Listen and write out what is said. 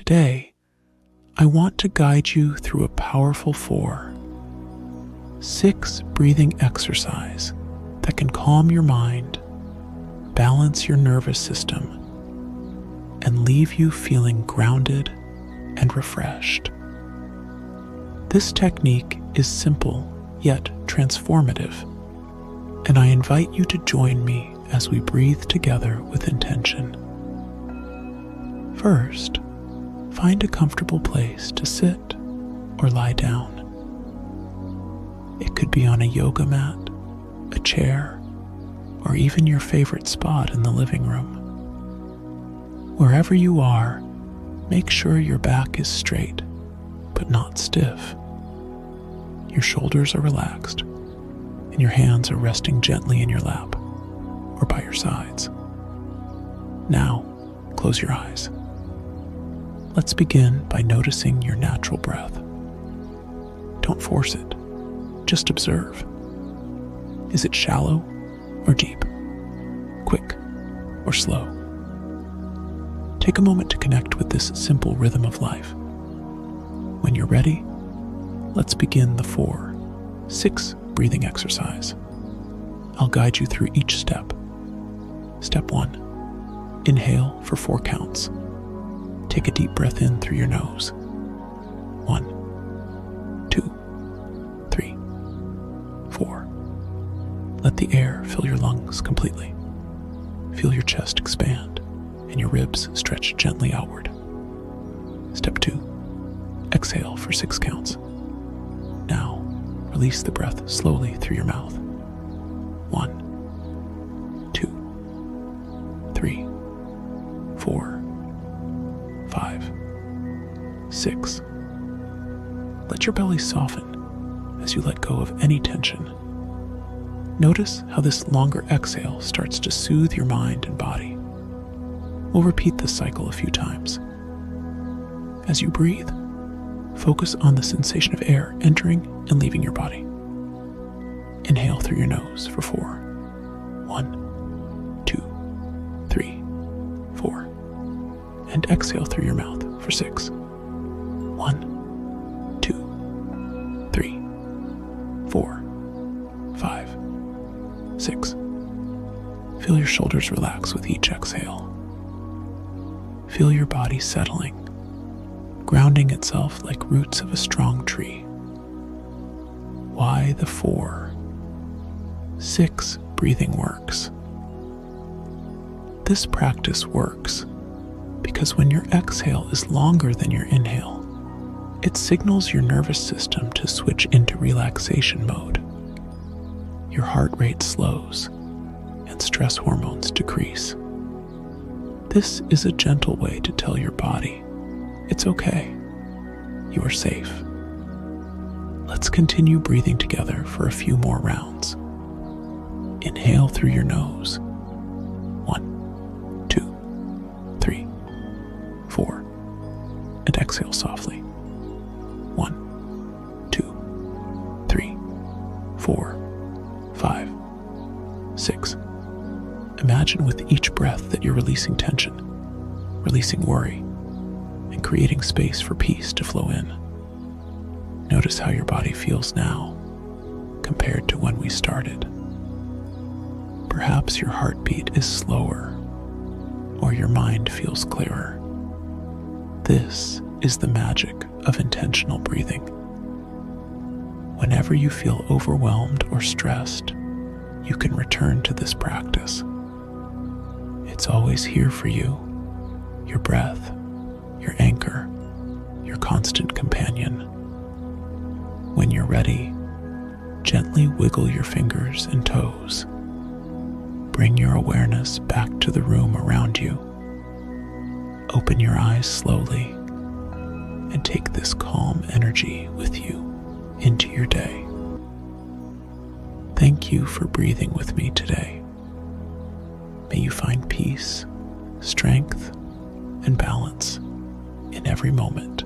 Today, I want to guide you through a powerful 4-6 breathing exercise that can calm your mind, balance your nervous system, and leave you feeling grounded and refreshed. This technique is simple yet transformative, and I invite you to join me as we breathe together with intention. First, find a comfortable place to sit or lie down. It could be on a yoga mat, a chair, or even your favorite spot in the living room. Wherever you are, make sure your back is straight, but not stiff. Your shoulders are relaxed, and your hands are resting gently in your lap or by your sides. Now, close your eyes. Let's begin by noticing your natural breath. Don't force it, just observe. Is it shallow or deep? Quick or slow? Take a moment to connect with this simple rhythm of life. When you're ready, let's begin the 4-6 breathing exercise. I'll guide you through each step. Step 1. Inhale for 4 counts. Take a deep breath in through your nose. 1, 2, 3, 4. Let the air fill your lungs completely. Feel your chest expand and your ribs stretch gently outward. Step 2. Exhale for 6 counts. Now, release the breath slowly through your mouth. 1, 2, 3, 4, 5, 6. Let your belly soften as you let go of any tension. Notice how this longer exhale starts to soothe your mind and body. We'll repeat this cycle a few times. As you breathe, focus on the sensation of air entering and leaving your body. Inhale through your nose for 4. 1, 2, 3, 4. And exhale through your mouth for 6. 1, 2, 3, 4, 5, 6. Feel your shoulders relax with each exhale. Feel your body settling, grounding itself like roots of a strong tree. Why the 4-6 breathing works? This practice works because when your exhale is longer than your inhale, it signals your nervous system to switch into relaxation mode. Your heart rate slows and stress hormones decrease. This is a gentle way to tell your body, it's okay, you are safe. Let's continue breathing together for a few more rounds. Inhale through your nose. 1, 2, 3, 4. And exhale softly. 1, 2, 3, 4, 5, 6. Imagine with each breath that you're releasing tension, releasing worry, and creating space for peace to flow in. Notice how your body feels now compared to when we started. Perhaps your heartbeat is slower, or your mind feels clearer. This is the magic of intentional breathing. Whenever you feel overwhelmed or stressed, you can return to this practice. It's always here for you, your breath, your anchor, your constant companion. When you're ready, gently wiggle your fingers and toes. Bring your awareness back to the room around you. Open your eyes slowly and take this calm energy with you into your day. Thank you for breathing with me today. May you find peace, strength, and balance in every moment.